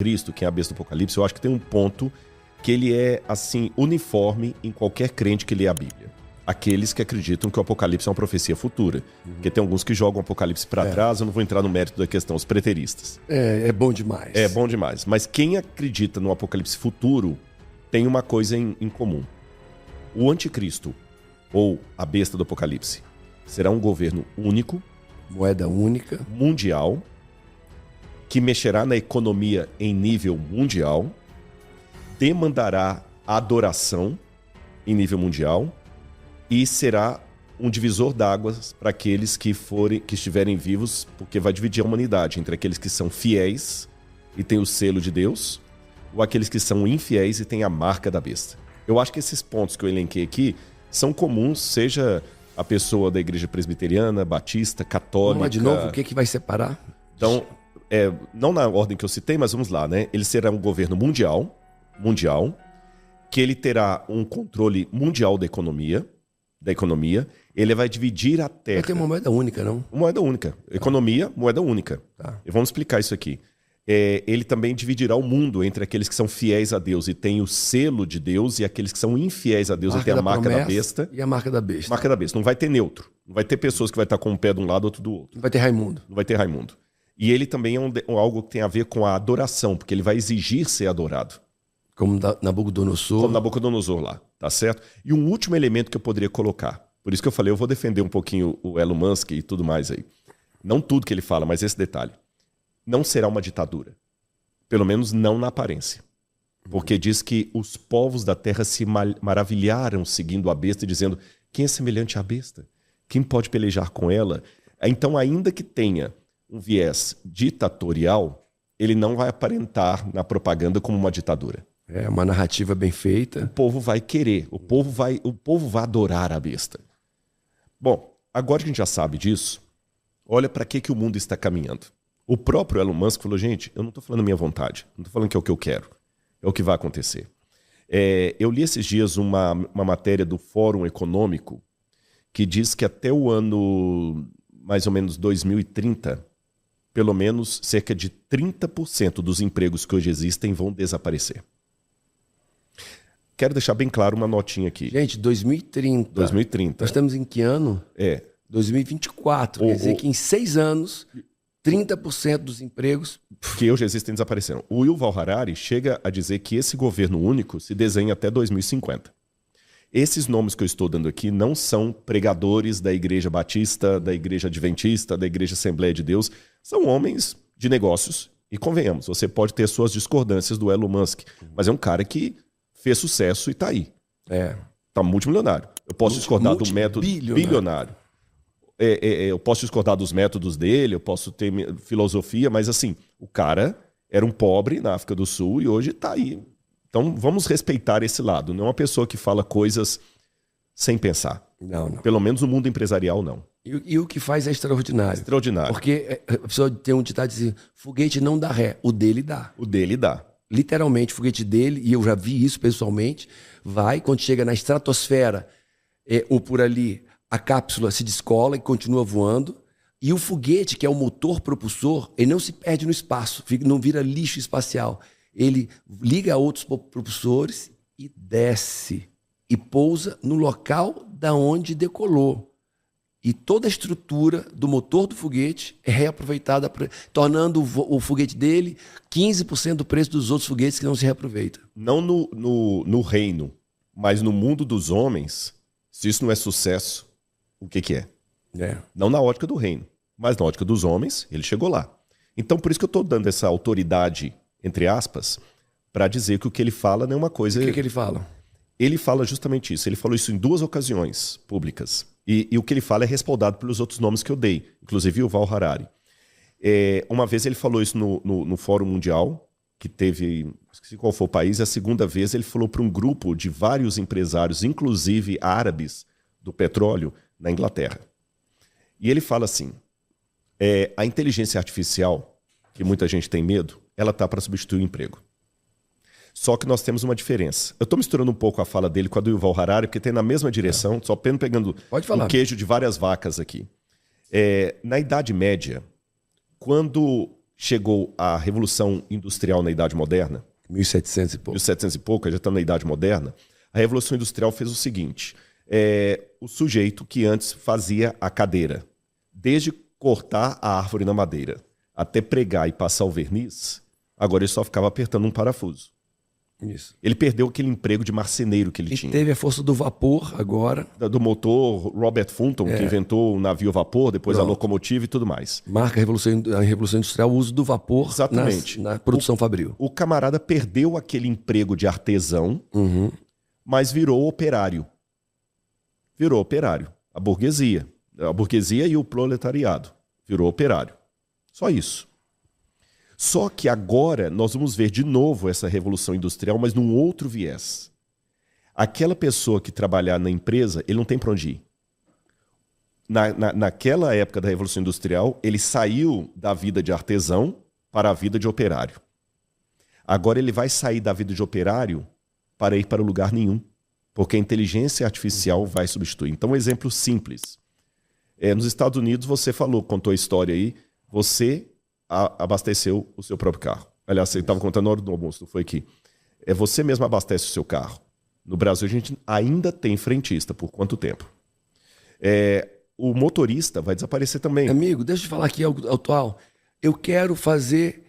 Cristo, quem é a besta do Apocalipse, eu acho que tem um ponto que ele é, assim, uniforme em qualquer crente que lê a Bíblia. Aqueles que acreditam que o Apocalipse é uma profecia futura. Porque tem alguns que jogam o Apocalipse para trás, eu não vou entrar no mérito da questão, os preteristas. É bom demais. É bom demais. Mas quem acredita no Apocalipse futuro tem uma coisa em comum. O anticristo, ou a besta do Apocalipse, será um governo único, moeda única, mundial, que mexerá na economia em nível mundial, demandará adoração em nível mundial e será um divisor d'águas para aqueles que estiverem vivos, porque vai dividir a humanidade entre aqueles que são fiéis e têm o selo de Deus, ou aqueles que são infiéis e têm a marca da besta. Eu acho que esses pontos que eu elenquei aqui são comuns, seja a pessoa da igreja presbiteriana, batista, católica... Mas de novo, o que vai separar? Então, não na ordem que eu citei, mas vamos lá, né? Ele será um governo mundial, que ele terá um controle mundial da economia, ele vai dividir a terra... Vai ter uma moeda única, não? Moeda única. Economia, moeda única. Tá. E vamos explicar isso aqui. Ele também dividirá o mundo entre aqueles que são fiéis a Deus e têm o selo de Deus e aqueles que são infiéis a Deus e têm a marca da besta. E a marca da besta. Marca da besta. Não vai ter neutro. Não vai ter pessoas que vai estar com um pé de um lado, outro do outro. Não vai ter Raimundo. Não vai ter Raimundo. E ele também é algo que tem a ver com a adoração, porque ele vai exigir ser adorado. Como Nabucodonosor. Como Nabucodonosor lá, tá certo? E um último elemento que eu poderia colocar. Por isso que eu falei, eu vou defender um pouquinho o Elon Musk e tudo mais aí. Não tudo que ele fala, mas esse detalhe. Não será uma ditadura. Pelo menos não na aparência. Porque diz que os povos da terra se maravilharam seguindo a besta, dizendo, quem é semelhante à besta? Quem pode pelejar com ela? Então, ainda que tenha um viés ditatorial, ele não vai aparentar na propaganda como uma ditadura. É uma narrativa bem feita. O povo vai querer, o povo vai adorar a besta. Bom, agora que a gente já sabe disso, olha para que o mundo está caminhando. O próprio Elon Musk falou, gente, eu não estou falando a minha vontade, não estou falando que é o que eu quero, é o que vai acontecer. Eu li esses dias uma matéria do Fórum Econômico que diz que até o ano mais ou menos 2030, pelo menos cerca de 30% dos empregos que hoje existem vão desaparecer. Quero deixar bem claro uma notinha aqui. Gente, 2030. 2030. Nós estamos em que ano? 2024. Quer dizer que em 6 anos... 30% dos empregos que hoje existem desapareceram. O Yuval Harari chega a dizer que esse governo único se desenha até 2050. Esses nomes que eu estou dando aqui não são pregadores da Igreja Batista, da Igreja Adventista, da Igreja Assembleia de Deus. São homens de negócios. E convenhamos, você pode ter suas discordâncias do Elon Musk, mas é um cara que fez sucesso e está aí. Está multimilionário. Eu posso discordar do método bilionário. Eu posso discordar dos métodos dele, eu posso ter filosofia, mas assim, o cara era um pobre na África do Sul e hoje está aí. Então vamos respeitar esse lado. Não é uma pessoa que fala coisas sem pensar. Não. Pelo menos no mundo empresarial, não. E o que faz é extraordinário. Extraordinário. Porque a pessoa tem um ditado assim, foguete não dá ré, o dele dá. O dele dá. Literalmente, o foguete dele, e eu já vi isso pessoalmente, vai, quando chega na estratosfera, ou por ali... A cápsula se descola e continua voando. E o foguete, que é o motor propulsor, ele não se perde no espaço, não vira lixo espacial. Ele liga a outros propulsores e desce. E pousa no local da onde decolou. E toda a estrutura do motor do foguete é reaproveitada, tornando o foguete dele 15% do preço dos outros foguetes que não se reaproveitam. Não no reino, mas no mundo dos homens, se isso não é sucesso, o que é? Não na ótica do reino, mas na ótica dos homens, ele chegou lá. Então, por isso que eu estou dando essa autoridade, entre aspas, para dizer que o que ele fala não é uma coisa... O que ele fala? Ele fala justamente isso. Ele falou isso em 2 ocasiões públicas. E o que ele fala é respaldado pelos outros nomes que eu dei, inclusive o Val Harari. Uma vez ele falou isso no Fórum Mundial, que teve... esqueci qual foi o país. A segunda vez ele falou para um grupo de vários empresários, inclusive árabes, do petróleo, na Inglaterra. E ele fala assim, a inteligência artificial, que muita gente tem medo, ela está para substituir o emprego. Só que nós temos uma diferença. Eu estou misturando um pouco a fala dele com a do Yuval Harari, porque tem na mesma direção, só pegando um queijo de várias vacas aqui. Na Idade Média, quando chegou a Revolução Industrial na Idade Moderna, 1700 e pouco. 1700 e pouco, já está na Idade Moderna, a Revolução Industrial fez o seguinte, o sujeito que antes fazia a cadeira, desde cortar a árvore na madeira até pregar e passar o verniz, agora ele só ficava apertando um parafuso. Isso. Ele perdeu aquele emprego de marceneiro que ele tinha. Teve a força do vapor agora. Do motor, Robert Fulton, que inventou o navio a vapor, depois a locomotiva e tudo mais. Marca a Revolução Industrial o uso do vapor. Exatamente. Na produção fabril. O camarada perdeu aquele emprego de artesão, mas virou operário. Virou operário. A burguesia e o proletariado. Virou operário. Só isso. Só que agora nós vamos ver de novo essa Revolução Industrial, mas num outro viés. Aquela pessoa que trabalhar na empresa, ele não tem para onde ir. Naquela época da Revolução Industrial, ele saiu da vida de artesão para a vida de operário. Agora ele vai sair da vida de operário para ir para lugar nenhum, porque a inteligência artificial vai substituir. Então, um exemplo simples. Nos Estados Unidos, você contou a história aí, você abasteceu o seu próprio carro. Aliás, você estava contando na hora do almoço, não foi aqui. Você mesmo abastece o seu carro. No Brasil, a gente ainda tem frentista. Por quanto tempo? O motorista vai desaparecer também. Amigo, deixa eu te falar aqui algo atual. Eu quero fazer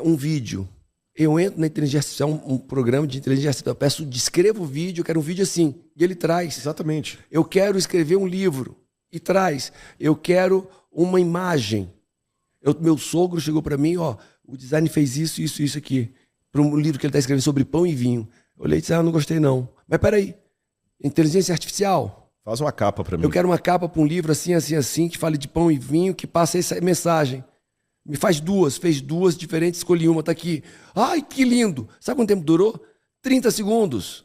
um vídeo. Eu entro na inteligência artificial, um programa de inteligência artificial. Eu peço, descreva o vídeo, eu quero um vídeo assim. E ele traz. Exatamente. Eu quero escrever um livro. E traz. Eu quero uma imagem. Meu sogro chegou para mim, o design fez isso, isso, isso aqui. Para um livro que ele está escrevendo sobre pão e vinho. Eu olhei e disse, não gostei não. Mas peraí, inteligência artificial. Faz uma capa para mim. Eu quero uma capa para um livro assim, assim, assim, que fale de pão e vinho, que passe essa mensagem. Me fez duas diferentes, escolhi uma, tá aqui. Ai, que lindo. Sabe quanto tempo durou? 30 segundos.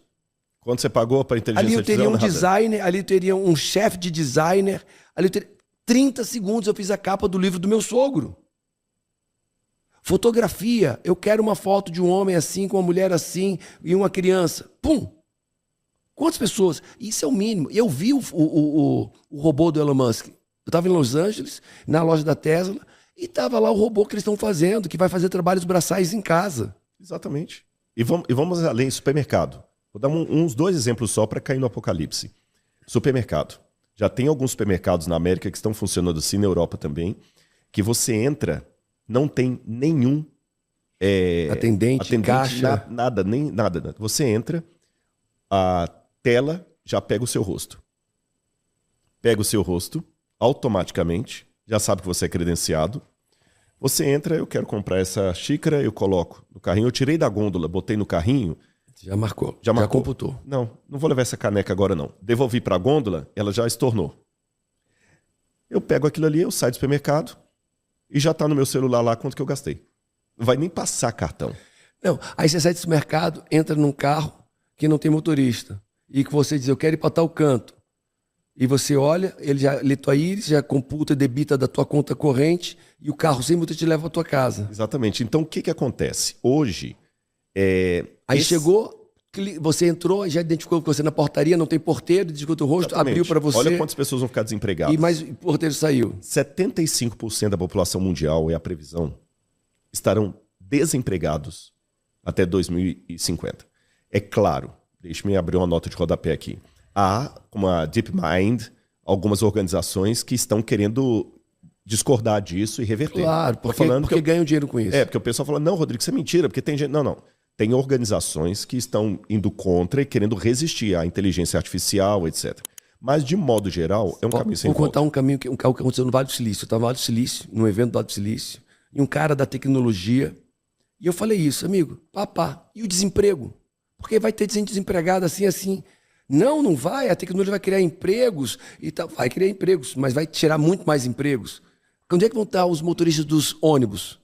Quanto você pagou para inteligência artificial? Ali eu teria um designer, ali eu teria um chefe de designer, ali eu teria... 30 segundos eu fiz a capa do livro do meu sogro. Fotografia. Eu quero uma foto de um homem assim, com uma mulher assim e uma criança. Pum! Quantas pessoas? Isso é o mínimo. Eu vi o robô do Elon Musk. Eu estava em Los Angeles, na loja da Tesla, e estava lá o robô que eles estão fazendo, que vai fazer trabalhos braçais em casa. Exatamente. E vamos além, supermercado. Vou dar uns 2 exemplos só para cair no apocalipse. Supermercado. Já tem alguns supermercados na América que estão funcionando assim, na Europa também, que você entra, não tem nenhum atendente, caixa. Nada. Você entra, a tela já pega o seu rosto. Pega o seu rosto, automaticamente, já sabe que você é credenciado. Você entra, eu quero comprar essa xícara, eu coloco no carrinho, eu tirei da gôndola, botei no carrinho. Já marcou. Já computou. Não vou levar essa caneca agora não. Devolvi para a gôndola, ela já estornou. Eu pego aquilo ali, eu saio do supermercado e já está no meu celular lá quanto que eu gastei. Não vai nem passar cartão. Não, aí você sai do supermercado, entra num carro que não tem motorista e que você diz, eu quero ir para tal canto. E você olha, ele já lê tua íris, já computa e debita da tua conta corrente e o carro sem multa te leva para tua casa. Exatamente. Então o que acontece? Hoje... Aí chegou, você entrou, já identificou que você na portaria, não tem porteiro, identificou teu rosto, abriu para você. Olha quantas pessoas vão ficar desempregadas. E mais o porteiro saiu. 75% da população mundial, é a previsão, estarão desempregados até 2050. É claro, deixe-me abrir uma nota de rodapé aqui. Há, como a DeepMind, algumas organizações que estão querendo discordar disso e reverter. Claro, porque ganham dinheiro com isso. Porque o pessoal fala, não, Rodrigo, isso é mentira, porque tem gente... Não. Tem organizações que estão indo contra e querendo resistir à inteligência artificial, etc. Mas, de modo geral, é um caminho sem volta. Vou contar um caminho que aconteceu no Vale do Silício. Eu estava no Vale do Silício, num evento do Vale do Silício, e um cara da tecnologia, e eu falei isso, amigo, e o desemprego? Porque vai ter gente desempregada assim. Não vai, a tecnologia vai criar empregos, e tal. Vai criar empregos, mas vai tirar muito mais empregos. Onde é que vão estar os motoristas dos ônibus,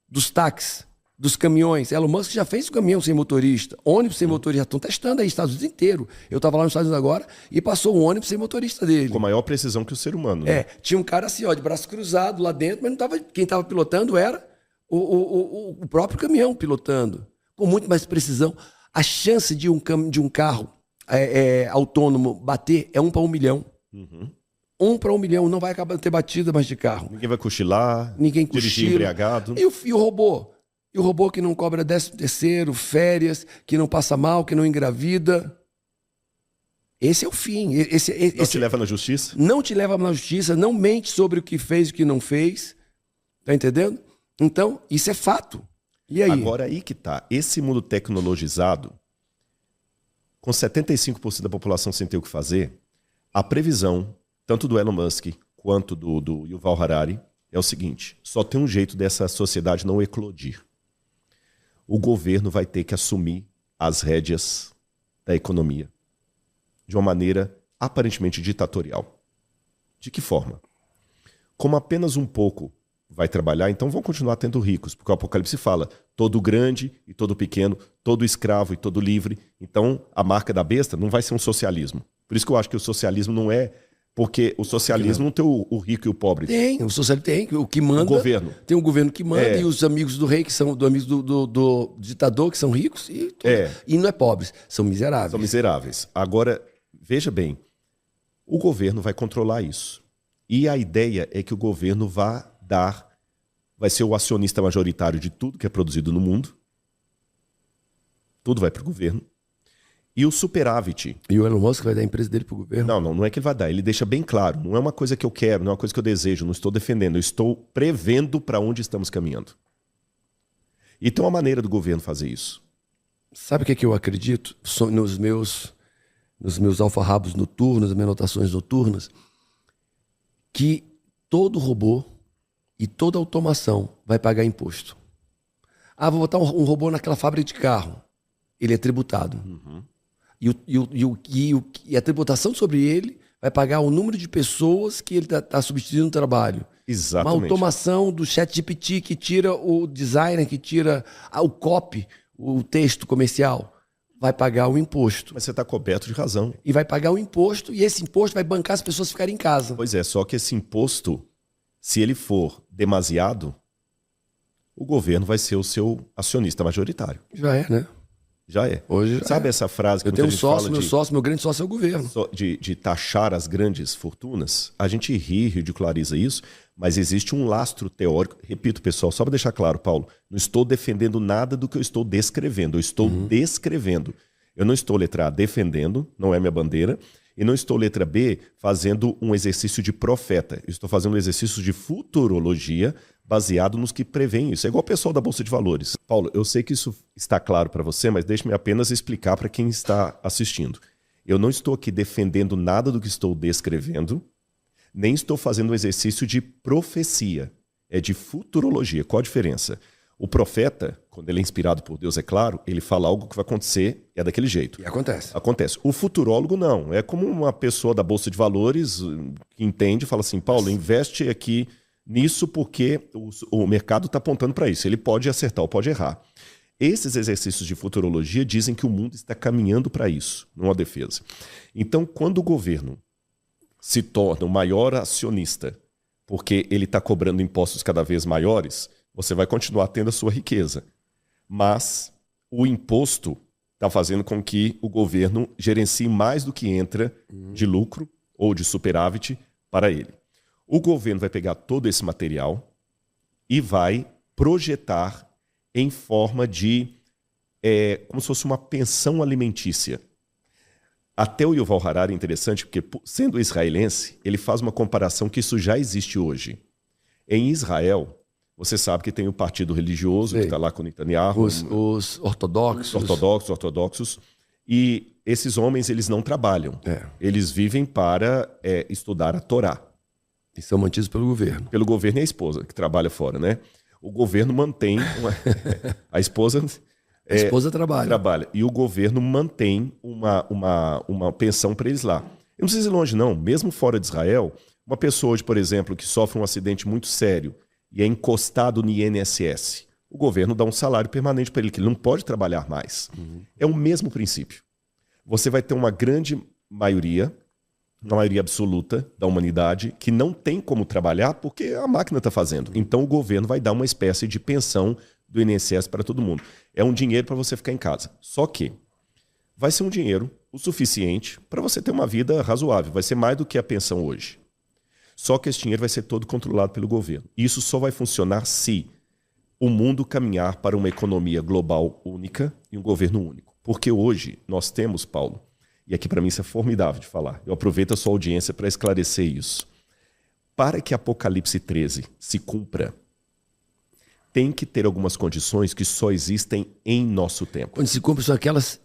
dos táxis? Dos caminhões. Elon Musk já fez o caminhão sem motorista, ônibus sem motorista. Estão testando aí, Estados Unidos inteiro. Eu estava lá nos Estados Unidos agora e passou um ônibus sem motorista dele. Com maior precisão que o ser humano. Né? Tinha um cara assim, de braço cruzado lá dentro, mas não tava, quem estava pilotando era o próprio caminhão pilotando. Com muito mais precisão. A chance de um carro autônomo bater é 1 para 1 milhão. 1 para 1 milhão, não vai acabar ter batida mais de carro. Ninguém vai cochilar, Ninguém dirigir cochila. embriagado. E o robô? E o robô que não cobra 13º, férias, que não passa mal, que não engravida. Esse é o fim. Não te leva na justiça? Não te leva na justiça, não mente sobre o que fez e o que não fez. Tá entendendo? Então, isso é fato. E aí? Agora aí que tá. Esse mundo tecnologizado, com 75% da população sem ter o que fazer, a previsão, tanto do Elon Musk quanto do Yuval Harari, é o seguinte: só tem um jeito dessa sociedade não eclodir. O governo vai ter que assumir as rédeas da economia de uma maneira aparentemente ditatorial. De que forma? Como apenas um pouco vai trabalhar, então vão continuar tendo ricos, porque o Apocalipse fala todo grande e todo pequeno, todo escravo e todo livre. Então a marca da besta não vai ser um socialismo. Por isso que eu acho que o socialismo não é... Porque o socialismo não tem o rico e o pobre. Tem, o socialismo tem, o que manda. O governo. Tem um governo que manda e os amigos do rei, que são amigos do ditador, que são ricos, e não é pobres, são miseráveis. São miseráveis. Agora, veja bem, o governo vai controlar isso. E a ideia é que o governo vai ser o acionista majoritário de tudo que é produzido no mundo. Tudo vai para o governo. E o superávit... E o Elon Musk vai dar a empresa dele para o governo? Não é que ele vai dar. Ele deixa bem claro. Não é uma coisa que eu quero, não é uma coisa que eu desejo. Não estou defendendo. Eu estou prevendo para onde estamos caminhando. E tem uma maneira do governo fazer isso. Sabe o que é que eu acredito? Nos meus alfarrabos noturnos, nas minhas anotações noturnas, que todo robô e toda automação vai pagar imposto. Ah, vou botar um robô naquela fábrica de carro. Ele é tributado. Uhum. E a tributação sobre ele vai pagar o número de pessoas que ele está substituindo no trabalho. Exatamente. Uma automação do ChatGPT que tira o designer, que tira o copy, o texto comercial, vai pagar o imposto. Mas você está coberto de razão. E vai pagar o imposto, e esse imposto vai bancar as pessoas ficarem em casa. Pois é, só que esse imposto, se ele for demasiado, o governo vai ser o seu acionista majoritário. Já é, né? Já é. Hoje já Sabe é. essa frase que eu tenho um gente sócio, fala meu grande sócio é o governo. de taxar as grandes fortunas? A gente ri, ridiculariza isso, mas existe um lastro teórico. Repito, pessoal, só para deixar claro, Paulo, não estou defendendo nada do que eu estou descrevendo. Eu estou descrevendo. Eu não estou, letra A, defendendo, não é minha bandeira, e não estou, letra B, fazendo um exercício de profeta. Eu estou fazendo um exercício de futurologia baseado nos que prevêem isso. É igual o pessoal da Bolsa de Valores. Paulo, eu sei que isso está claro para você, mas deixe-me apenas explicar para quem está assistindo. Eu não estou aqui defendendo nada do que estou descrevendo, nem estou fazendo um exercício de profecia. É de futurologia. Qual a diferença? O profeta, quando ele é inspirado por Deus, é claro, ele fala algo que vai acontecer, é daquele jeito. E acontece. Acontece. O futurólogo não. É como uma pessoa da Bolsa de Valores que entende e fala assim, Paulo, investe aqui nisso porque o mercado está apontando para isso. Ele pode acertar ou pode errar. Esses exercícios de futurologia dizem que o mundo está caminhando para isso, não há defesa. Então, quando o governo se torna o maior acionista porque ele está cobrando impostos cada vez maiores, você vai continuar tendo a sua riqueza. Mas o imposto está fazendo com que o governo gerencie mais do que entra de lucro ou de superávit para ele. O governo vai pegar todo esse material e vai projetar em forma de como se fosse uma pensão alimentícia. Até o Yuval Harari é interessante, porque sendo israelense, ele faz uma comparação que isso já existe hoje. Em Israel, você sabe que tem o partido religioso, que está lá com o Netanyahu. Os ortodoxos. Ortodoxos. E esses homens, eles não trabalham. Eles vivem para estudar a Torá. E são mantidos pelo governo. Pelo governo e a esposa, que trabalha fora, né? O governo mantém... a esposa... A esposa trabalha. E o governo mantém uma pensão para eles lá. Eu não preciso ir longe, não. Mesmo fora de Israel, uma pessoa hoje, por exemplo, que sofre um acidente muito sério e é encostado no INSS, o governo dá um salário permanente para ele, que ele não pode trabalhar mais. É o mesmo princípio. Você vai ter uma grande maioria, uma maioria absoluta da humanidade, que não tem como trabalhar porque a máquina está fazendo. Então o governo vai dar uma espécie de pensão do INSS para todo mundo. É um dinheiro para você ficar em casa. Só que vai ser um dinheiro o suficiente para você ter uma vida razoável. Vai ser mais do que a pensão hoje. Só que esse dinheiro vai ser todo controlado pelo governo. Isso só vai funcionar se o mundo caminhar para uma economia global única e um governo único. Porque hoje nós temos, Paulo, e aqui para mim isso é formidável de falar, eu aproveito a sua audiência para esclarecer isso. Para que Apocalipse 13 se cumpra, tem que ter algumas condições que só existem em nosso tempo. Quando se cumpre são aqueles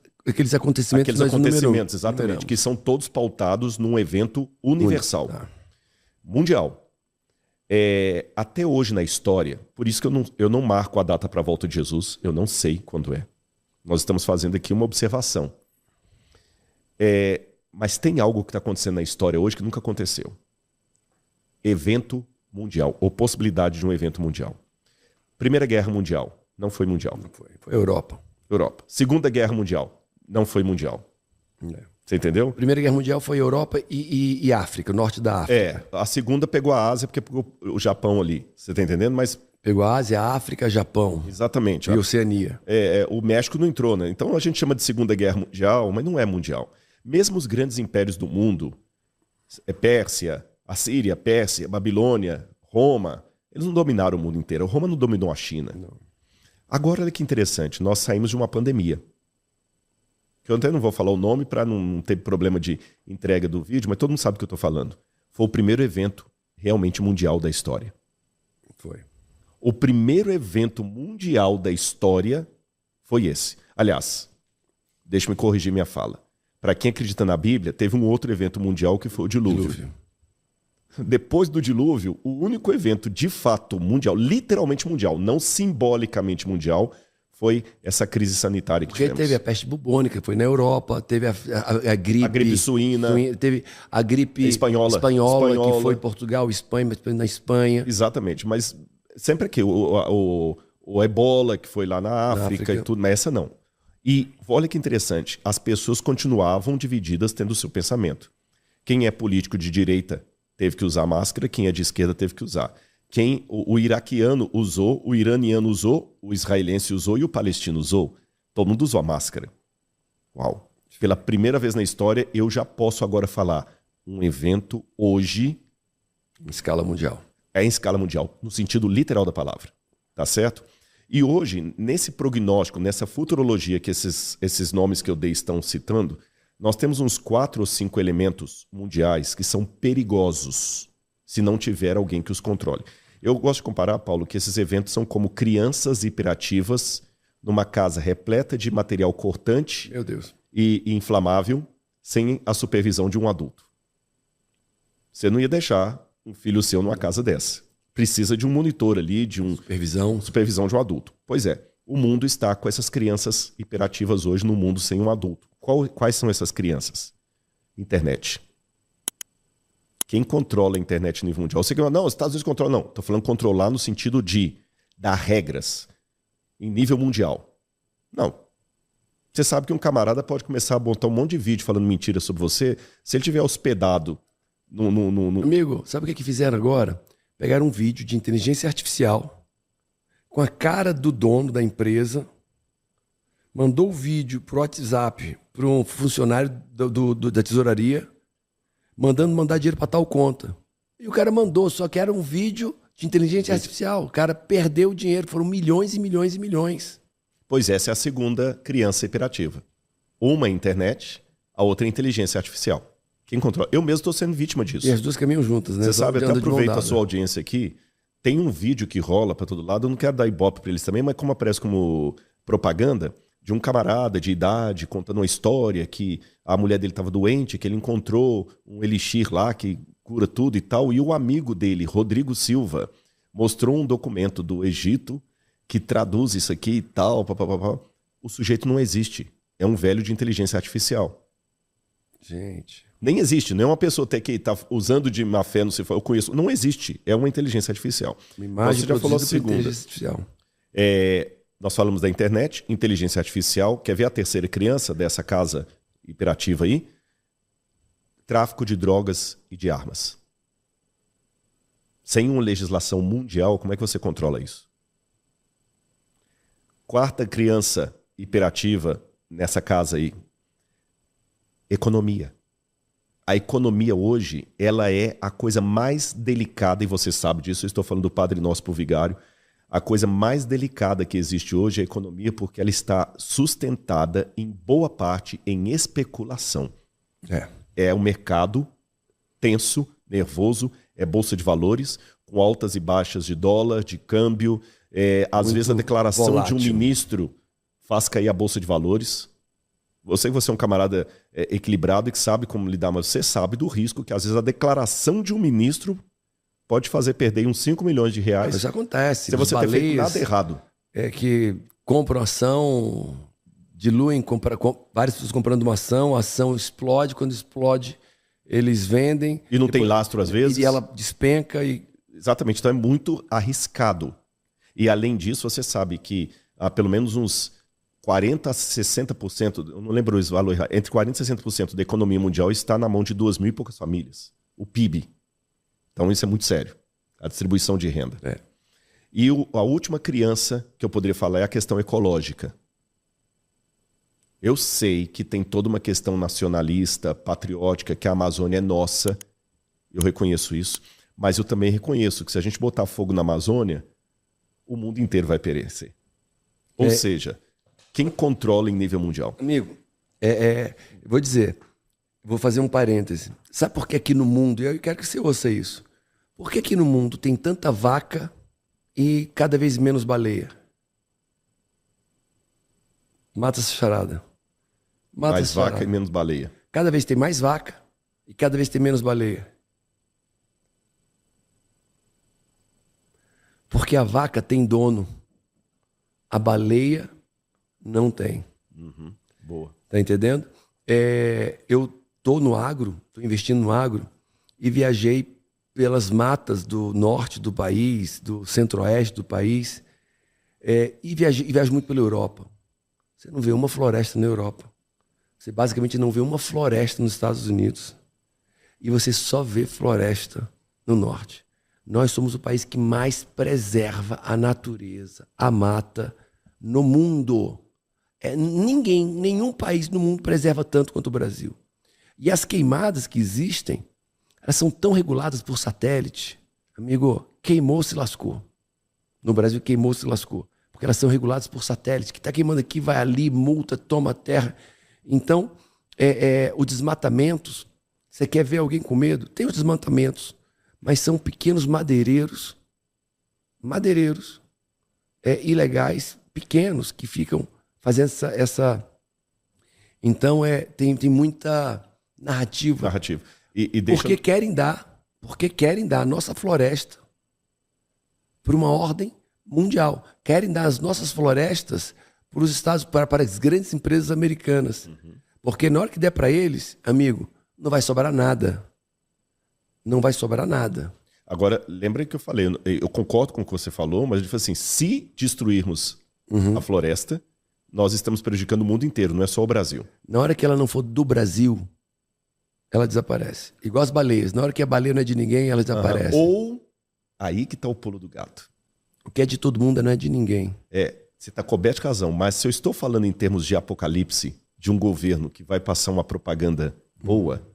acontecimentos, exatamente, que são todos pautados num evento universal, mundial. Até hoje na história, por isso que eu não marco a data para a volta de Jesus, eu não sei quando é. Nós estamos fazendo aqui uma observação. Mas tem algo que está acontecendo na história hoje que nunca aconteceu. Evento mundial, ou possibilidade de um evento mundial. Primeira Guerra Mundial, não foi mundial. Não foi, foi Europa. Segunda Guerra Mundial, não foi mundial. Você entendeu? Primeira Guerra Mundial foi Europa e África, o norte da África. A segunda pegou a Ásia porque pegou o Japão ali. Você está entendendo? Mas pegou a Ásia, a África, Japão. Exatamente. E Oceania. O México não entrou, né? Então a gente chama de Segunda Guerra Mundial, mas não é mundial. Mesmo os grandes impérios do mundo, Pérsia, Assíria, Pérsia, Babilônia, Roma, eles não dominaram o mundo inteiro. Roma não dominou a China. Não. Agora, olha que interessante, nós saímos de uma pandemia. Que eu até não vou falar o nome para não ter problema de entrega do vídeo, mas todo mundo sabe do que eu estou falando. Foi o primeiro evento realmente mundial da história. Foi. O primeiro evento mundial da história foi esse. Aliás, deixa-me corrigir minha fala. Para quem acredita na Bíblia, teve um outro evento mundial que foi o dilúvio. Depois do dilúvio, o único evento de fato mundial, literalmente mundial, não simbolicamente mundial, foi essa crise sanitária que tivemos. Porque teve a peste bubônica, foi na Europa, teve a gripe... A gripe suína. Teve a gripe espanhola, que foi em Portugal, Espanha, mas na Espanha. Exatamente, mas sempre aqui, o ebola, que foi lá na África e tudo, mas essa não. E olha que interessante, as pessoas continuavam divididas tendo o seu pensamento. Quem é político de direita teve que usar máscara, quem é de esquerda teve que usar. O iraquiano usou, o iraniano usou, o israelense usou e o palestino usou. Todo mundo usou a máscara. Uau! Pela primeira vez na história, eu já posso agora falar um evento hoje... Em escala mundial. Em escala mundial, no sentido literal da palavra. Tá certo? E hoje, nesse prognóstico, nessa futurologia que esses nomes que eu dei estão citando, nós temos uns 4 ou 5 elementos mundiais que são perigosos se não tiver alguém que os controle. Eu gosto de comparar, Paulo, que esses eventos são como crianças hiperativas numa casa repleta de material cortante e inflamável, sem a supervisão de um adulto. Você não ia deixar um filho seu numa casa dessa. Precisa de um monitor ali, de supervisão de um adulto. Pois é, o mundo está com essas crianças hiperativas hoje no mundo sem um adulto. Quais são essas crianças? Internet. Quem controla a internet no nível mundial? Você que não, os Estados Unidos controlam. Não, estou falando controlar no sentido de dar regras em nível mundial. Não. Você sabe que um camarada pode começar a botar um monte de vídeo falando mentira sobre você, se ele tiver hospedado no... Amigo, sabe o que fizeram agora? Pegaram um vídeo de inteligência artificial com a cara do dono da empresa, mandou o vídeo pro WhatsApp para um funcionário da tesouraria, mandar dinheiro para tal conta. E o cara mandou, só que era um vídeo de inteligência artificial. O cara perdeu o dinheiro, foram milhões e milhões e milhões. Pois essa é a segunda criança hiperativa. Uma é a internet, a outra é a inteligência artificial. Quem controla? Eu mesmo estou sendo vítima disso. E as duas caminham juntas, né? Você sabe, até aproveito a sua audiência aqui, tem um vídeo que rola para todo lado, eu não quero dar ibope para eles também, mas como aparece como propaganda, de um camarada de idade contando uma história que a mulher dele estava doente, que ele encontrou um elixir lá que cura tudo e tal, e o amigo dele, Rodrigo Silva, mostrou um documento do Egito que traduz isso aqui e tal, papapá. O sujeito não existe. É um velho de inteligência artificial. Gente. Nem existe, não é uma pessoa até que está usando de má fé, não sei, eu conheço. Não existe, é uma inteligência artificial. Uma imagem você já falou a segunda. Inteligência artificial. Nós falamos da internet, inteligência artificial. Quer ver a terceira criança dessa casa hiperativa aí? Tráfico de drogas e de armas. Sem uma legislação mundial, como é que você controla isso? Quarta criança hiperativa nessa casa aí. Economia. A economia hoje, ela é a coisa mais delicada, e você sabe disso, eu estou falando do Padre Nosso pro Vigário. A coisa mais delicada que existe hoje é a economia, porque ela está sustentada, em boa parte, em especulação. É um mercado tenso, nervoso, é bolsa de valores, com altas e baixas de dólar, de câmbio. Às vezes a declaração volátil de um ministro faz cair a bolsa de valores. Você é um camarada equilibrado e que sabe como lidar, mas você sabe do risco que às vezes a declaração de um ministro pode fazer perder uns 5 milhões de reais. Isso acontece. Se você ter feito nada errado. É que compram ação, diluem, várias pessoas comprando uma ação, a ação explode, quando explode eles vendem. E não tem lastro às vezes. E ela despenca. Exatamente, então é muito arriscado. E além disso, você sabe que há pelo menos uns 40% a 60%, eu não lembro os valores, entre 40% e 60% da economia mundial está na mão de 2.000 e poucas famílias. O PIB. Então isso é muito sério, a distribuição de renda. E a última criança que eu poderia falar é a questão ecológica. Eu sei que tem toda uma questão nacionalista, patriótica, que a Amazônia é nossa, eu reconheço isso, mas eu também reconheço que se a gente botar fogo na Amazônia, o mundo inteiro vai perecer. Ou seja, quem controla em nível mundial? Amigo, vou dizer, vou fazer um parêntese. Sabe por que aqui no mundo, eu quero que você ouça isso, por que aqui no mundo tem tanta vaca e cada vez menos baleia? Mata essa charada. Mais vaca e menos baleia. Cada vez tem mais vaca e cada vez tem menos baleia. Porque a vaca tem dono, a baleia não tem. Boa. Tá entendendo? Eu tô no agro, tô investindo no agro e viajei pelas matas do norte do país, do centro-oeste do país, e viajo muito pela Europa. Você não vê uma floresta na Europa. Você basicamente não vê uma floresta nos Estados Unidos. E você só vê floresta no norte. Nós somos o país que mais preserva a natureza, a mata, no mundo. Nenhum país no mundo preserva tanto quanto o Brasil. E as queimadas que existem, elas são tão reguladas por satélite. Amigo, queimou, se lascou. No Brasil, queimou, se lascou. Porque elas são reguladas por satélite. Que está queimando aqui, vai ali, multa, toma terra. Então, os desmatamentos, você quer ver alguém com medo? Tem os desmatamentos, mas são pequenos madeireiros ilegais, pequenos, que ficam fazendo essa... Então, tem muita narrativa. Porque querem dar a nossa floresta para uma ordem mundial. Querem dar as nossas florestas para os Estados, para as grandes empresas americanas. Porque na hora que der para eles, amigo, não vai sobrar nada. Não vai sobrar nada. Agora, lembra que eu falei, eu concordo com o que você falou, mas eu falei assim, se destruirmos a floresta, nós estamos prejudicando o mundo inteiro, não é só o Brasil. Na hora que ela não for do Brasil, ela desaparece. Igual as baleias. Na hora que a baleia não é de ninguém, ela desaparece. Ou, aí que está o pulo do gato. O que é de todo mundo não é de ninguém. Você está coberto de razão, mas se eu estou falando em termos de apocalipse, de um governo que vai passar uma propaganda boa,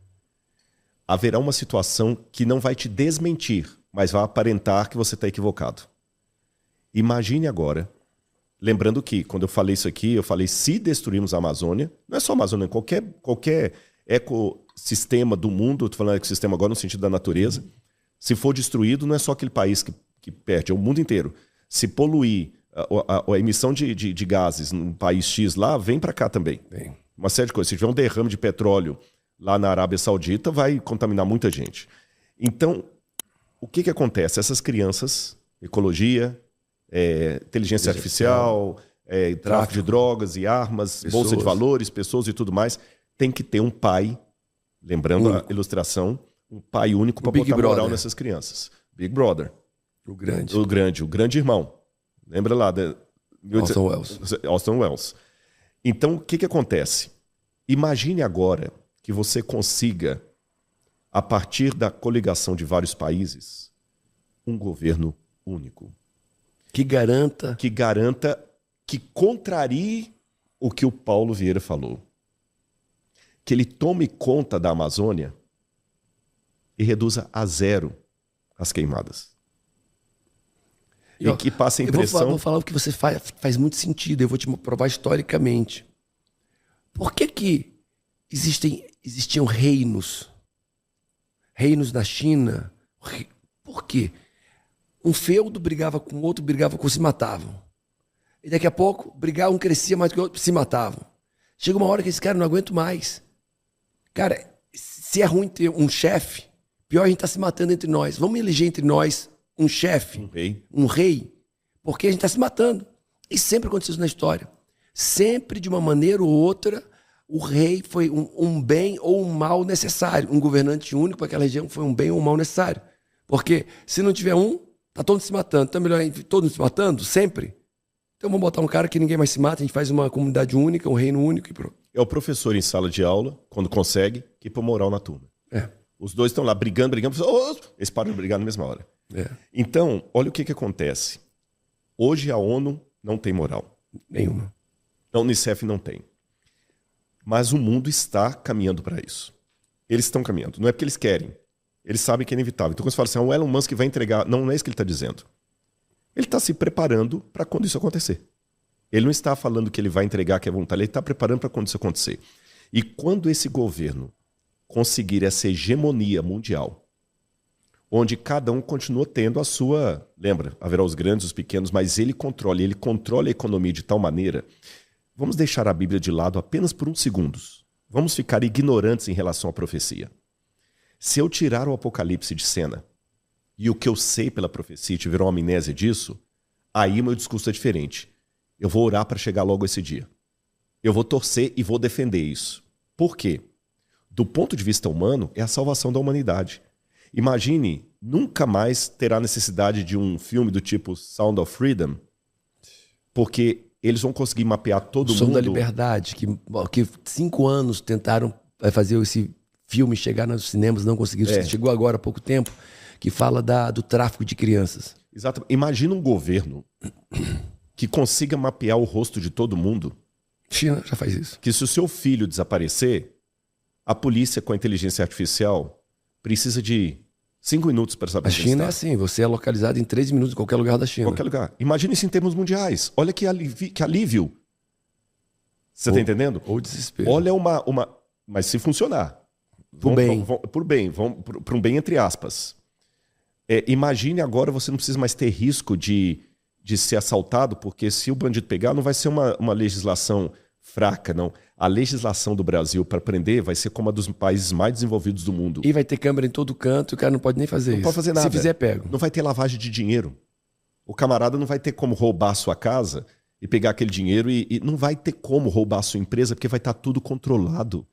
haverá uma situação que não vai te desmentir, mas vai aparentar que você está equivocado. Imagine agora, lembrando que quando eu falei isso aqui, eu falei se destruirmos a Amazônia, não é só a Amazônia, qualquer ecossistema do mundo, eu estou falando ecossistema agora no sentido da natureza, se for destruído, não é só aquele país que perde, é o mundo inteiro. Se poluir a emissão de gases num país X lá, vem para cá também. Uma série de coisas. Se tiver um derrame de petróleo lá na Arábia Saudita, vai contaminar muita gente. Então, o que acontece? Essas crianças, ecologia, inteligência artificial, tráfico de drogas e armas, bolsa de valores, pessoas e tudo mais, tem que ter um pai, lembrando a ilustração, um pai único para botar moral nessas crianças. Big Brother. O grande irmão. Lembra lá? Orson Welles. Então, o que acontece? Imagine agora que você consiga, a partir da coligação de vários países, um governo único. Que garanta, que contrarie o que o Paulo Vieira falou. Que ele tome conta da Amazônia e reduza a 0 as queimadas. E que passe a impressão... Eu vou falar o que você faz muito sentido, eu vou te provar historicamente. Por que existiam reinos? Reinos na China? Por quê? Um feudo brigava com o outro, se matavam. E daqui a pouco, um crescia mais que o outro, se matavam. Chega uma hora que esse cara não aguenta mais. Cara, se é ruim ter um chefe, pior a gente tá se matando entre nós. Vamos eleger entre nós um chefe, um rei, porque a gente tá se matando. E sempre aconteceu isso na história. Sempre, de uma maneira ou outra, o rei foi um bem ou um mal necessário. Um governante único para aquela região foi um bem ou um mal necessário. Porque se não tiver um, tá todo mundo se matando. Então é melhor todo mundo se matando, sempre. Então vamos botar um cara que ninguém mais se mata, a gente faz uma comunidade única, um reino único e pronto. É o professor em sala de aula, quando consegue, que põe moral na turma. Os dois estão lá brigando, eles param de brigar na mesma hora. Então, olha o que acontece. Hoje a ONU não tem moral. Nenhuma. A Unicef não tem. Mas o mundo está caminhando para isso. Eles estão caminhando. Não é porque eles querem. Eles sabem que é inevitável. Então, quando você fala assim, o Elon Musk vai entregar... Não é isso que ele está dizendo. Ele está se preparando para quando isso acontecer. Ele não está falando que ele vai entregar, que é vontade. Ele está preparando para quando isso acontecer. E quando esse governo conseguir essa hegemonia mundial, onde cada um continua tendo a sua... Lembra, haverá os grandes, os pequenos, mas ele controla a economia de tal maneira... Vamos deixar a Bíblia de lado apenas por uns segundos. Vamos ficar ignorantes em relação à profecia. Se eu tirar o Apocalipse de cena e o que eu sei pela profecia tiver uma amnésia disso, aí meu discurso é diferente. Eu vou orar para chegar logo esse dia. Eu vou torcer e vou defender isso. Por quê? Do ponto de vista humano, é a salvação da humanidade. Imagine, nunca mais terá necessidade de um filme do tipo Sound of Freedom, porque eles vão conseguir mapear todo mundo. O Som da Liberdade, que 5 anos tentaram fazer esse filme chegar nos cinemas, não conseguiram. Chegou agora há pouco tempo, que fala do tráfico de crianças. Exato. Imagina um governo que consiga mapear o rosto de todo mundo. China já faz isso. Que se o seu filho desaparecer, a polícia com a inteligência artificial precisa de 5 minutos para saber. A China é assim, você é localizado em 3 minutos em qualquer lugar da China. Qualquer lugar. Imagina isso em termos mundiais. Olha que alívio. Você está entendendo? Ou desespero. Olha mas se funcionar. Por bem. Por um bem entre aspas. Imagine agora você não precisa mais ter risco de ser assaltado, porque se o bandido pegar, não vai ser uma legislação fraca, não. A legislação do Brasil para prender vai ser como a dos países mais desenvolvidos do mundo. E vai ter câmera em todo canto e o cara não pode nem fazer isso. Não pode fazer nada. Se fizer, pego. Não vai ter lavagem de dinheiro. O camarada não vai ter como roubar a sua casa e pegar aquele dinheiro e não vai ter como roubar a sua empresa, porque vai estar tudo controlado.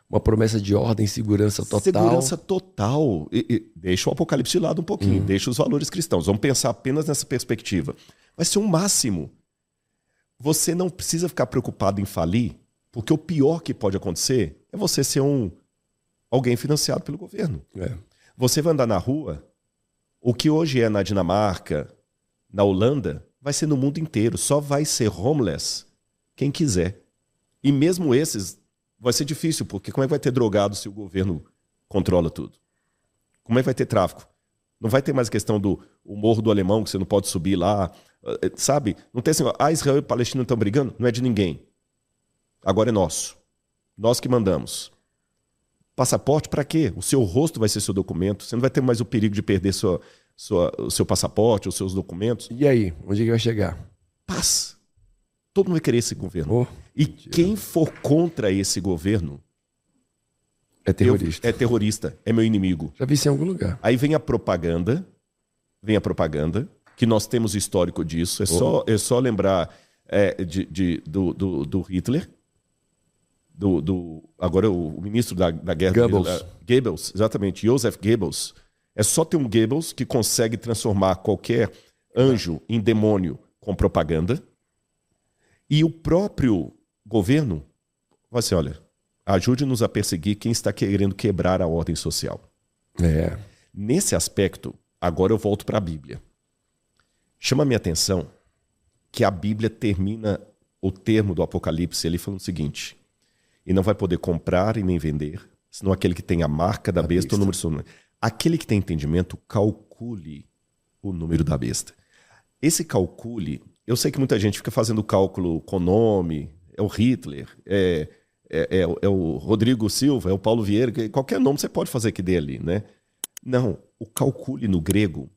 Uma promessa de ordem, segurança total. Segurança total. Deixa o Apocalipse de lado um pouquinho, deixa os valores cristãos. Vamos pensar apenas nessa perspectiva. Vai ser um máximo. Você não precisa ficar preocupado em falir, porque o pior que pode acontecer é você ser alguém financiado pelo governo. Você vai andar na rua, o que hoje é na Dinamarca, na Holanda, vai ser no mundo inteiro. Só vai ser homeless quem quiser. E mesmo esses, vai ser difícil, porque como é que vai ter drogado se o governo controla tudo? Como é que vai ter tráfico? Não vai ter mais questão do Morro do Alemão, que você não pode subir lá. Sabe? Não tem assim, Israel e Palestina estão brigando? Não é de ninguém. Agora é nosso. Nós que mandamos. Passaporte para quê? O seu rosto vai ser seu documento. Você não vai ter mais o perigo de perder o seu passaporte, os seus documentos. E aí? Onde é que vai chegar? Paz. Todo mundo vai querer esse governo. E quem for contra esse governo é terrorista. É terrorista. É meu inimigo. Já vi isso em algum lugar. Aí vem a propaganda. Que nós temos histórico disso. É só lembrar do Hitler. Agora o ministro da guerra... Goebbels, exatamente. Joseph Goebbels. É só ter um Goebbels que consegue transformar qualquer anjo em demônio com propaganda. E o próprio governo vai assim, olha, ajude-nos a perseguir quem está querendo quebrar a ordem social. Nesse aspecto, agora eu volto para a Bíblia. Chama a minha atenção que a Bíblia termina o termo do Apocalipse ele falando o seguinte: e não vai poder comprar e nem vender, senão aquele que tem a marca da besta ou o número do seu nome. Aquele que tem entendimento, calcule o número da besta. Esse calcule, eu sei que muita gente fica fazendo cálculo com nome, é o Hitler, é o Rodrigo Silva, é o Paulo Vieira, qualquer nome você pode fazer que dê ali, né? Não, o calcule no grego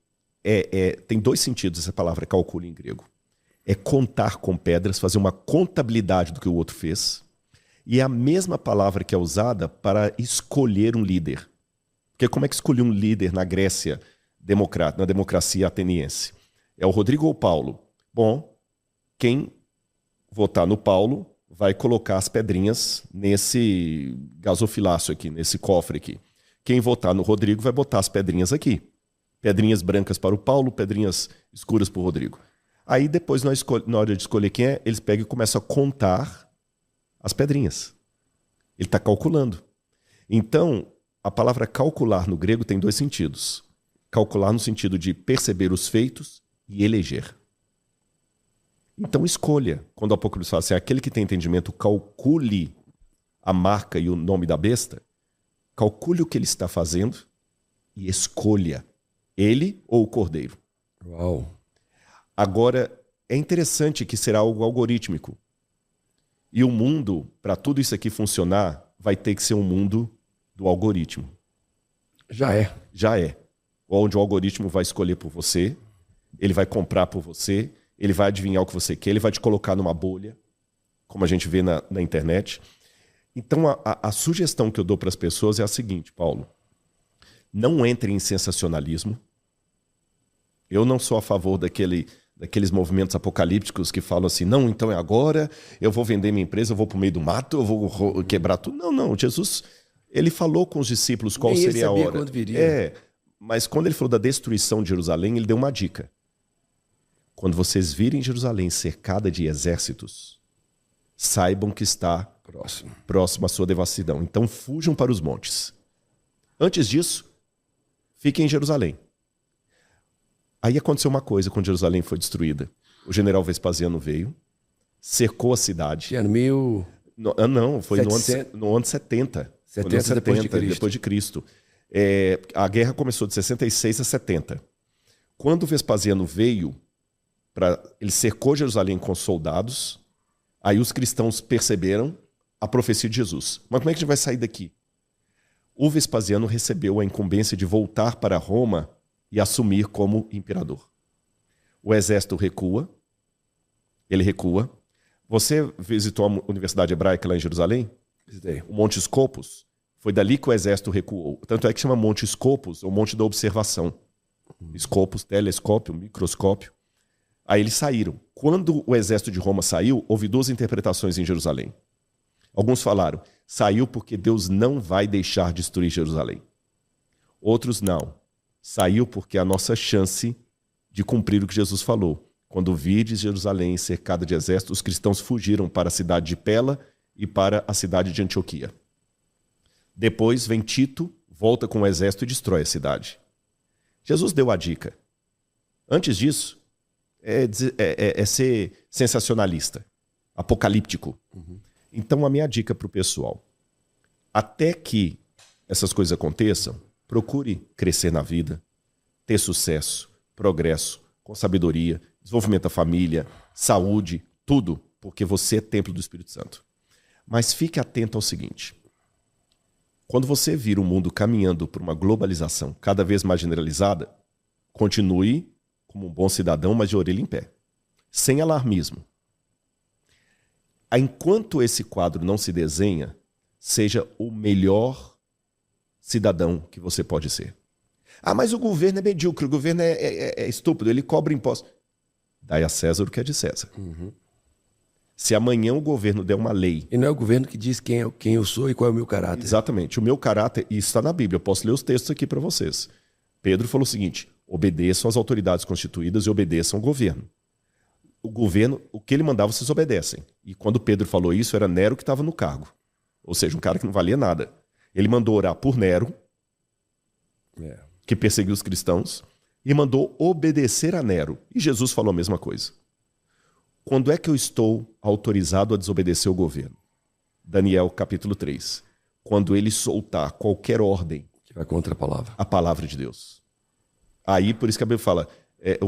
tem dois sentidos essa palavra calcule em grego. É contar com pedras, fazer uma contabilidade do que o outro fez. E é a mesma palavra que é usada para escolher um líder. Porque como é que escolheu um líder na Grécia, na democracia ateniense? É o Rodrigo ou o Paulo? Bom, quem votar no Paulo vai colocar as pedrinhas nesse gasofilácio aqui, nesse cofre aqui. Quem votar no Rodrigo vai botar as pedrinhas aqui. Pedrinhas brancas para o Paulo, pedrinhas escuras para o Rodrigo. Aí depois, na hora de escolher quem é, eles pegam e começam a contar as pedrinhas. Ele está calculando. Então, a palavra calcular no grego tem dois sentidos. Calcular no sentido de perceber os feitos e eleger. Então escolha. Quando o Apocalipse fala assim, aquele que tem entendimento, calcule a marca e o nome da besta, calcule o que ele está fazendo e escolha ele ou o cordeiro. Uau! Agora, é interessante que será algo algorítmico. E o mundo, para tudo isso aqui funcionar, vai ter que ser um mundo do algoritmo. Já é. Já é. Onde o algoritmo vai escolher por você, ele vai comprar por você, ele vai adivinhar o que você quer, ele vai te colocar numa bolha, como a gente vê na internet. Então, a sugestão que eu dou para as pessoas é a seguinte, Paulo. Não entre em sensacionalismo. Eu não sou a favor daqueles movimentos apocalípticos que falam assim, não, então é agora, eu vou vender minha empresa, eu vou para o meio do mato, eu vou quebrar tudo. Não, Jesus, ele falou com os discípulos qual seria a hora. Quando viria. Mas quando ele falou da destruição de Jerusalém, ele deu uma dica. Quando vocês virem Jerusalém cercada de exércitos, saibam que está próximo à sua devassidão. Então fujam para os montes. Antes disso, fiquem em Jerusalém. Aí aconteceu uma coisa quando Jerusalém foi destruída. O general Vespasiano veio, cercou a cidade. Ano mil... Não, foi no ano 70. 70 depois de Cristo. A guerra começou de 66 a 70. Quando Vespasiano veio, ele cercou Jerusalém com soldados, aí os cristãos perceberam a profecia de Jesus. Mas como é que a gente vai sair daqui? O Vespasiano recebeu a incumbência de voltar para Roma e assumir como imperador. O exército recua, ele recua. Você visitou a Universidade Hebraica lá em Jerusalém? Visitei. O Monte Scopus, foi dali que o exército recuou. Tanto é que chama Monte Scopus, ou Monte da Observação. Scopus, telescópio, microscópio. Aí eles saíram. Quando o exército de Roma saiu, houve duas interpretações em Jerusalém. Alguns falaram, saiu porque Deus não vai deixar destruir Jerusalém. Outros não. Saiu porque é a nossa chance de cumprir o que Jesus falou. Quando virdes Jerusalém cercada de exércitos, os cristãos fugiram para a cidade de Pela e para a cidade de Antioquia. Depois vem Tito, volta com o exército e destrói a cidade. Jesus deu a dica. Antes disso, é ser sensacionalista, apocalíptico. Então, a minha dica para o pessoal, até que essas coisas aconteçam, procure crescer na vida, ter sucesso, progresso, com sabedoria, desenvolvimento da família, saúde, tudo, porque você é templo do Espírito Santo. Mas fique atento ao seguinte, quando você vir o mundo caminhando por uma globalização cada vez mais generalizada, continue como um bom cidadão, mas de orelha em pé, sem alarmismo. Enquanto esse quadro não se desenha, seja o melhor cidadão que você pode ser. Mas o governo é medíocre, o governo é estúpido, ele cobra impostos. Dai a César o que é de César. Se amanhã o governo der uma lei... E não é o governo que diz quem eu sou e qual é o meu caráter. Exatamente. O meu caráter, e isso está na Bíblia, eu posso ler os textos aqui para vocês. Pedro falou o seguinte, obedeçam às autoridades constituídas e obedeçam ao governo. O governo, o que ele mandava, vocês obedecem. E quando Pedro falou isso, era Nero que estava no cargo. Ou seja, um cara que não valia nada. Ele mandou orar por Nero, que perseguiu os cristãos, e mandou obedecer a Nero. E Jesus falou a mesma coisa. Quando é que eu estou autorizado a desobedecer o governo? Daniel capítulo 3. Quando ele soltar qualquer ordem Que vai contra a palavra. A palavra de Deus. Aí, por isso que a Bíblia fala,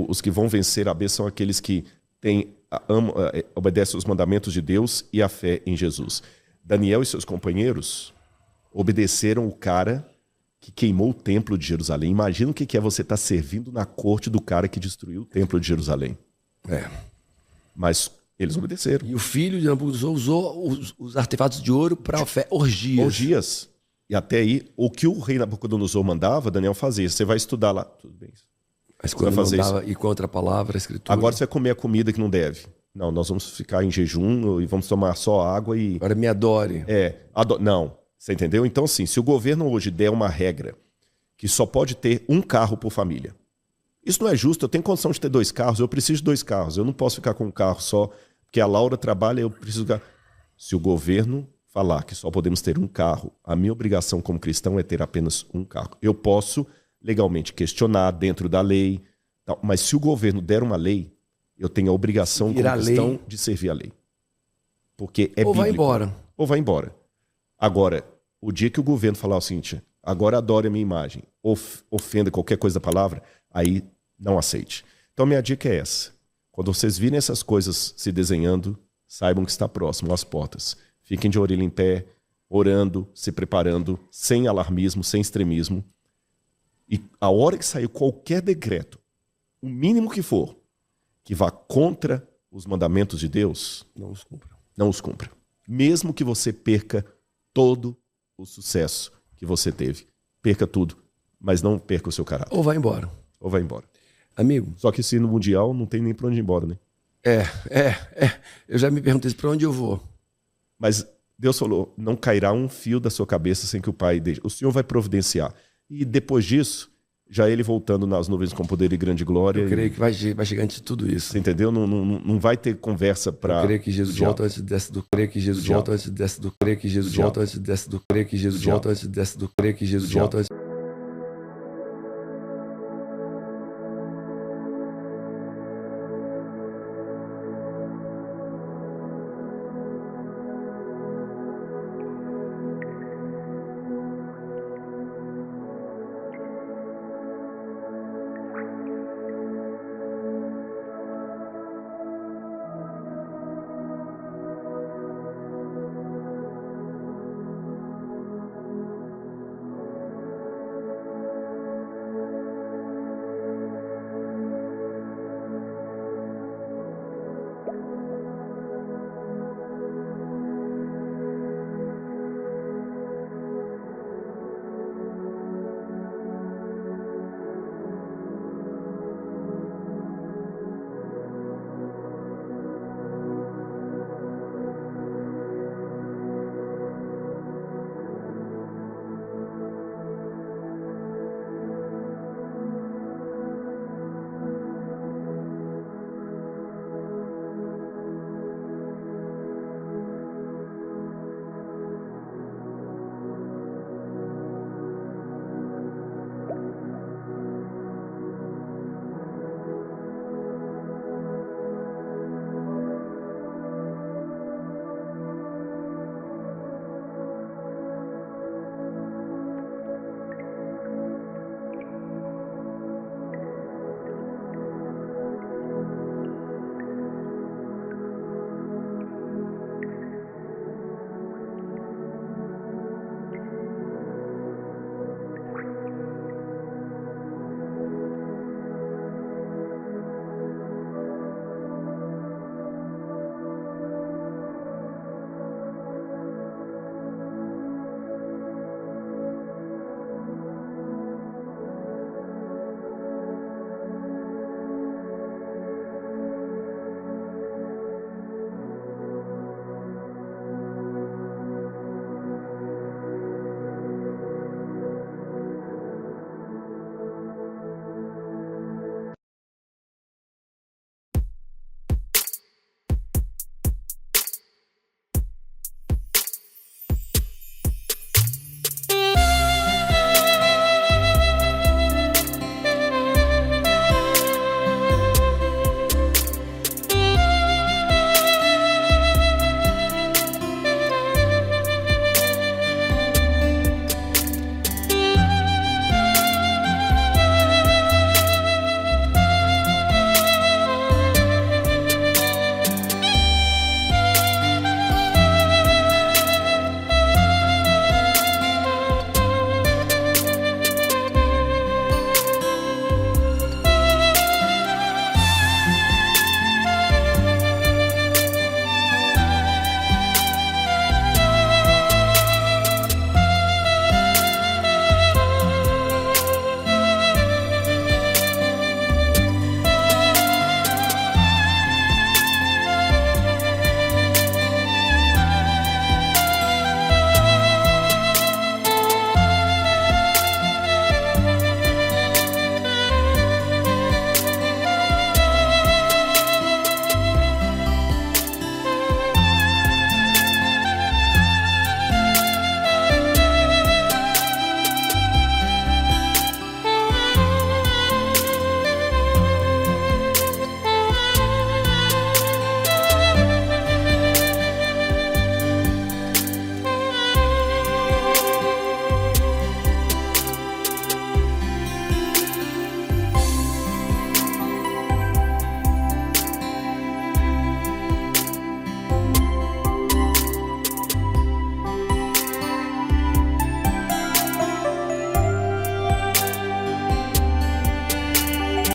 os que vão vencer a bênção são aqueles que obedecem os mandamentos de Deus e a fé em Jesus. Daniel e seus companheiros obedeceram o cara que queimou o templo de Jerusalém. Imagina o que é você estar servindo na corte do cara que destruiu o templo de Jerusalém. Mas eles obedeceram. E o filho de Nabucodonosor usou os artefatos de ouro para orgias. Orgias. E até aí, o que o rei Nabucodonosor mandava, Daniel fazia. Você vai estudar lá. Tudo bem. Mas quando mandava ir contra a palavra, a escritura... Agora você vai comer a comida que não deve. Não, nós vamos ficar em jejum e vamos tomar só água e... Agora me adore. Não, você entendeu? Então, assim, se o governo hoje der uma regra que só pode ter um carro por família, isso não é justo. Eu tenho condição de ter 2 carros, eu preciso de 2 carros. Eu não posso ficar com um carro só, porque a Laura trabalha, eu preciso... Se o governo falar que só podemos ter um carro, a minha obrigação como cristão é ter apenas um carro. Eu posso legalmente questionar dentro da lei, mas se o governo der uma lei, eu tenho a obrigação como cristão de servir a lei. Porque é bíblico. Vai embora. Ou vai embora. Agora, o dia que o governo falar o seguinte, agora adore a minha imagem, ofenda qualquer coisa da palavra, aí não aceite. Então minha dica é essa. Quando vocês virem essas coisas se desenhando, saibam que está próximo às portas. Fiquem de orelha em pé, orando, se preparando, sem alarmismo, sem extremismo. E a hora que sair qualquer decreto, o mínimo que for, que vá contra os mandamentos de Deus, não os cumpra. Não os cumpra. Mesmo que você perca todo o sucesso que você teve. Perca tudo, mas não perca o seu caráter. Ou vai embora. Ou vai embora. Amigo. Só que se no Mundial não tem nem pra onde ir embora, né? Eu já me perguntei pra onde eu vou. Mas Deus falou, não cairá um fio da sua cabeça sem que o Pai deixe. O Senhor vai providenciar. E depois disso, já ele voltando nas nuvens com poder e grande glória. Eu creio que vai chegar antes de tudo isso. Você entendeu? Não vai ter conversa para... Eu creio que Jesus volta antes desse do... Creio que Jesus volta antes desse do... Creio que Jesus volta antes desse do... Creio que Jesus volta antes desse do... Creio que Jesus volta antes